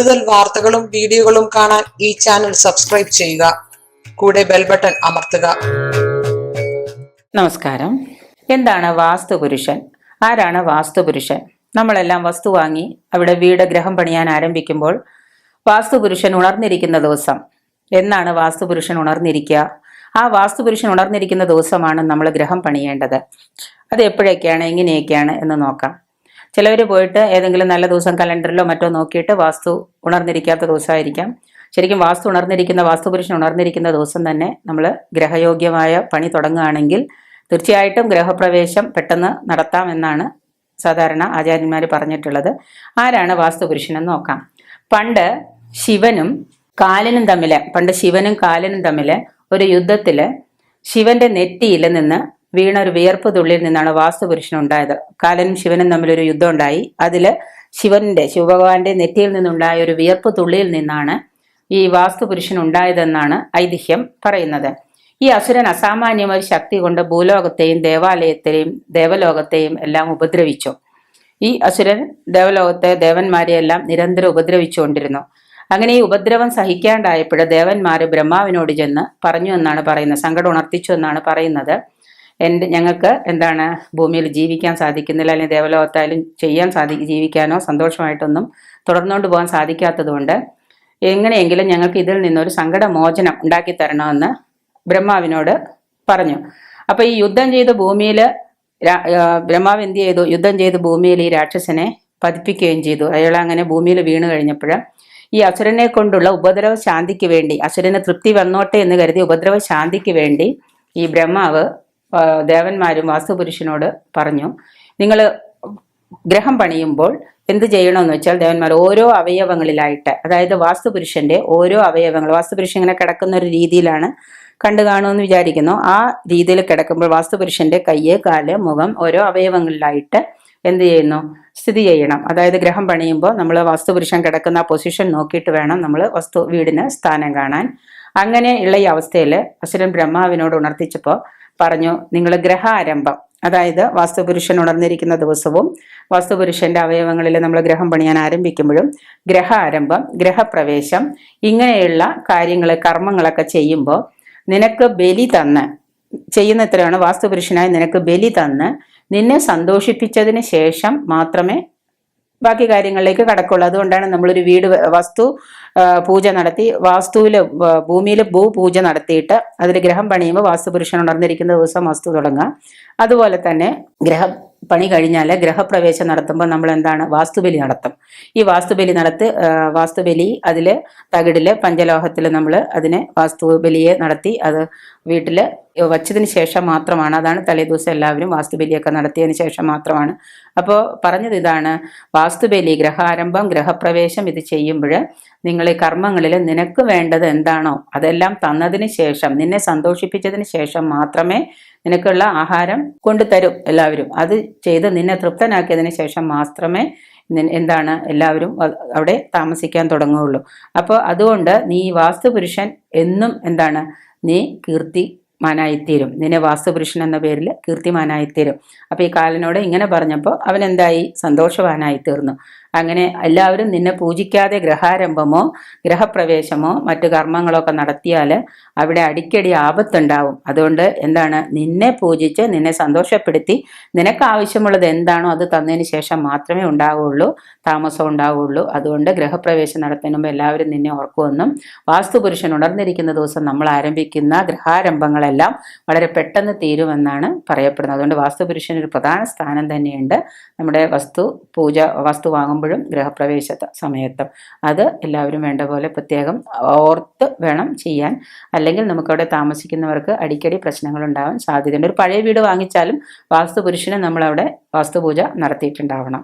കൂടുതൽ വാർത്തകളും വീഡിയോകളും കാണാൻ ഈ ചാനൽ സബ്സ്ക്രൈബ് ചെയ്യുക. കൂടെ ബെൽ ബട്ടൺ അമർത്തുക. നമസ്കാരം. എന്താണ് വാസ്തുപുരുഷൻ? ആരാണ് വാസ്തുപുരുഷൻ? നമ്മളെല്ലാം വസ്തു വാങ്ങി അവിടെ വീട് ഗ്രഹം പണിയാൻ ആരംഭിക്കുമ്പോൾ വാസ്തുപുരുഷൻ ഉണർന്നിരിക്കുന്ന ദിവസം എന്നാണ് വാസ്തുപുരുഷൻ ഉണർന്നിരിക്കുക? ആ വാസ്തുപുരുഷൻ ഉണർന്നിരിക്കുന്ന ദിവസമാണ് നമ്മൾ ഗ്രഹം പണിയേണ്ടത്. അത് എപ്പോഴൊക്കെയാണ്, എങ്ങനെയൊക്കെയാണ് എന്ന് നോക്കാം. ചിലവർ പോയിട്ട് ഏതെങ്കിലും നല്ല ദിവസം കലണ്ടറിലോ മറ്റോ നോക്കിയിട്ട് വാസ്തു ഉണർന്നിരിക്കാത്ത ദിവസമായിരിക്കാം. ശരിക്കും വാസ്തു ഉണർന്നിരിക്കുന്ന, വാസ്തുപുരുഷൻ ഉണർന്നിരിക്കുന്ന ദിവസം തന്നെ നമ്മൾ ഗ്രഹയോഗ്യമായ പണി തുടങ്ങുകയാണെങ്കിൽ തീർച്ചയായിട്ടും ഗ്രഹപ്രവേശം പെട്ടെന്ന് നടത്താമെന്നാണ് സാധാരണ ആചാര്യന്മാർ പറഞ്ഞിട്ടുള്ളത്. ആരാണ് വാസ്തുപുരുഷനെന്ന് നോക്കാം. പണ്ട് ശിവനും കാലനും തമ്മിൽ ഒരു യുദ്ധത്തില് ശിവന്റെ നെറ്റിയിൽ നിന്ന് വീണ ഒരു വിയർപ്പ് തുള്ളിയിൽ നിന്നാണ് വാസ്തുപുരുഷൻ ഉണ്ടായത്. കാലനും ശിവനും തമ്മിലൊരു യുദ്ധം ഉണ്ടായി. അതില് ശിവഭഗവാന്റെ നെറ്റിയിൽ നിന്നുണ്ടായ ഒരു വിയർപ്പ് തുള്ളിയിൽ നിന്നാണ് ഈ വാസ്തുപുരുഷൻ ഉണ്ടായതെന്നാണ് ഐതിഹ്യം പറയുന്നത്. ഈ അസുരൻ അസാമാന്യമായ ശക്തി കൊണ്ട് ഭൂലോകത്തെയും ദേവലോകത്തെയും എല്ലാം ഉപദ്രവിച്ചു. ഈ അസുരൻ ദേവന്മാരെ എല്ലാം നിരന്തരം ഉപദ്രവിച്ചുകൊണ്ടിരുന്നു. അങ്ങനെ ഈ ഉപദ്രവം സഹിക്കാണ്ടായപ്പോൾ ദേവന്മാര് ബ്രഹ്മാവിനോട് ചെന്ന് പറഞ്ഞു എന്നാണ് പറയുന്നത്, സങ്കടം ഉണർത്തിച്ചു എന്നാണ് പറയുന്നത്. ഞങ്ങൾക്ക് ഭൂമിയിൽ ജീവിക്കാൻ സാധിക്കുന്നില്ല, അല്ലെങ്കിൽ ദേവലോകത്തായാലും ജീവിക്കാനോ സന്തോഷമായിട്ടൊന്നും തുടർന്നുകൊണ്ട് പോകാൻ സാധിക്കാത്തതുകൊണ്ട് എങ്ങനെയെങ്കിലും ഞങ്ങൾക്ക് ഇതിൽ നിന്നൊരു സങ്കടമോചനം ഉണ്ടാക്കി തരണമെന്ന് ബ്രഹ്മാവിനോട് പറഞ്ഞു. അപ്പൊ ഈ യുദ്ധം ചെയ്ത് ഭൂമിയിൽ ബ്രഹ്മാവ് എന്ത് ചെയ്തു? യുദ്ധം ചെയ്ത് ഭൂമിയിൽ ഈ രാക്ഷസനെ പതിപ്പിക്കുകയും ചെയ്തു. അയാൾ അങ്ങനെ ഭൂമിയിൽ വീണ് കഴിഞ്ഞപ്പോൾ ഈ അസുരനെ കൊണ്ടുള്ള ഉപദ്രവ ശാന്തിക്ക് വേണ്ടി, അസുരന് തൃപ്തി വന്നോട്ടെ എന്ന് കരുതി ഉപദ്രവ ശാന്തിക്ക് വേണ്ടി ഈ ബ്രഹ്മാവ് ദേവന്മാരും വാസ്തുപുരുഷനോട് പറഞ്ഞു, നിങ്ങൾ ഗ്രഹം പണിയുമ്പോൾ എന്ത് ചെയ്യണമെന്ന് വെച്ചാൽ ദേവന്മാർ ഓരോ അവയവങ്ങളിലായിട്ട്, അതായത് വാസ്തുപുരുഷന്റെ ഓരോ അവയവങ്ങൾ, വാസ്തുപുരുഷൻ ഇങ്ങനെ കിടക്കുന്ന ഒരു രീതിയിലാണ് കണ്ടു കാണുമെന്ന് വിചാരിക്കുന്നു. ആ രീതിയിൽ കിടക്കുമ്പോൾ വാസ്തുപുരുഷന്റെ കയ്യ്, കാല്, മുഖം ഓരോ അവയവങ്ങളിലായിട്ട് എന്ത് ചെയ്യുന്നു? സ്ഥിതി ചെയ്യണം. അതായത് ഗ്രഹം പണിയുമ്പോൾ നമ്മൾ വാസ്തുപുരുഷൻ കിടക്കുന്ന പൊസിഷൻ നോക്കിയിട്ട് വേണം നമ്മൾ വീടിന് സ്ഥാനം കാണാൻ. അങ്ങനെയുള്ള ഈ അവസ്ഥയിൽ അസുരൻ ബ്രഹ്മാവിനോട് ഉണർത്തിച്ചപ്പോൾ പറഞ്ഞു, നിങ്ങൾ ഗ്രഹാരംഭം, അതായത് വാസ്തുപുരുഷൻ ഉണർന്നിരിക്കുന്ന ദിവസവും വാസ്തുപുരുഷന്റെ അവയവങ്ങളിൽ നമ്മൾ ഗ്രഹം പണിയാൻ ആരംഭിക്കുമ്പോഴും ഗ്രഹാരംഭം, ഗ്രഹപ്രവേശം, ഇങ്ങനെയുള്ള കാര്യങ്ങൾ, കർമ്മങ്ങളൊക്കെ ചെയ്യുമ്പോൾ നിനക്ക് ബലി തന്ന് ചെയ്യുന്ന ഇത്രയാണ്. വാസ്തുപുരുഷനായി നിനക്ക് ബലി തന്ന് നിന്നെ സന്തോഷിപ്പിച്ചതിന് ശേഷം മാത്രമേ ബാക്കി കാര്യങ്ങളിലേക്ക് കടക്കുള്ളൂ. അതുകൊണ്ടാണ് നമ്മളൊരു വീട് വാസ്തു പൂജ നടത്തി, ഭൂമിയിൽ ഭൂപൂജ നടത്തിയിട്ട് അതിൽ ഗ്രഹം പണിയുമ്പോൾ വാസ്തുപുരുഷൻ ഉണർന്നിരിക്കുന്ന ദിവസം വാസ്തു തുടങ്ങുക. അതുപോലെ തന്നെ പണി കഴിഞ്ഞാൽ ഗ്രഹപ്രവേശം നടത്തുമ്പോൾ നമ്മൾ വാസ്തുബലി നടത്തും. ഈ വാസ്തുബലി അതില് തകിടില് പഞ്ചലോഹത്തിൽ നമ്മൾ അതിനെ വാസ്തുബലിയെ നടത്തി അത് വീട്ടിൽ വച്ചതിന് ശേഷം മാത്രമാണ്, അതാണ് തലേദിവസം എല്ലാവരും വാസ്തുബലിയൊക്കെ നടത്തിയതിന് ശേഷം മാത്രമാണ്. അപ്പോൾ പറഞ്ഞത് ഇതാണ്, വാസ്തുബലി, ഗ്രഹാരംഭം, ഗ്രഹപ്രവേശം ഇത് ചെയ്യുമ്പോൾ നിങ്ങൾ ഈ കർമ്മങ്ങളിൽ നിനക്ക് വേണ്ടത് എന്താണോ അതെല്ലാം തന്നതിന് ശേഷം, നിന്നെ സന്തോഷിപ്പിച്ചതിന് ശേഷം മാത്രമേ നിനക്കുള്ള ആഹാരം കൊണ്ടുതരും എല്ലാവരും. അത് ചെയ്ത് നിന്നെ തൃപ്തനാക്കിയതിന് ശേഷം മാത്രമേ എല്ലാവരും അവിടെ താമസിക്കാൻ തുടങ്ങുകയുള്ളൂ. അപ്പോൾ അതുകൊണ്ട് നീ വാസ്തുപുരുഷൻ എന്നും നീ കീർത്തിമാനായിത്തീരും. നിന്നെ വാസ്തുപുരുഷൻ എന്ന പേരിൽ കീർത്തിമാനായിത്തീരും. അപ്പോൾ ഈ കാലനോട് ഇങ്ങനെ പറഞ്ഞപ്പോൾ അവൻ സന്തോഷവാനായി തീർന്നു. അങ്ങനെ എല്ലാവരും നിന്നെ പൂജിക്കാതെ ഗ്രഹാരംഭമോ ഗ്രഹപ്രവേശമോ മറ്റു കർമ്മങ്ങളോ ഒക്കെ നടത്തിയാൽ അവിടെ അടിക്കടി ആപത്തുണ്ടാവും. അതുകൊണ്ട് നിന്നെ പൂജിച്ച് നിന്നെ സന്തോഷപ്പെടുത്തി നിനക്ക് ആവശ്യമുള്ളത് എന്താണോ അത് തന്നതിന് ശേഷം മാത്രമേ ഉണ്ടാവുകയുള്ളൂ, താമസം ഉണ്ടാവുകയുള്ളൂ. അതുകൊണ്ട് ഗ്രഹപ്രവേശം നടത്തുന്ന മുമ്പ് എല്ലാവരും നിന്നെ ഓർക്കുമെന്നും വാസ്തുപുരുഷൻ ഉണർന്നിരിക്കുന്ന ദിവസം നമ്മൾ ആരംഭിക്കുന്ന ഗ്രഹാരംഭങ്ങളെല്ലാം വളരെ പെട്ടെന്ന് തീരുമെന്നാണ് പറയപ്പെടുന്നത്. അതുകൊണ്ട് വാസ്തുപുരുഷൻ ഒരു പ്രധാന സ്ഥാനം തന്നെയുണ്ട് നമ്മുടെ വാസ്തു വാങ്ങുമ്പോഴും ഗ്രഹപ്രവേശ സമയത്തും. അത് എല്ലാവരും വേണ്ട പോലെ പ്രത്യേകം ഓർത്ത് വേണം ചെയ്യാൻ. അല്ലെങ്കിൽ നമുക്കവിടെ താമസിക്കുന്നവർക്ക് അടിക്കടി പ്രശ്നങ്ങൾ ഉണ്ടാവാൻ സാധ്യതയുണ്ട്. ഒരു പഴയ വീട് വാങ്ങിച്ചാലും വാസ്തുപുരുഷന് നമ്മളവിടെ വാസ്തുപൂജ നടത്തിയിട്ടുണ്ടാവണം.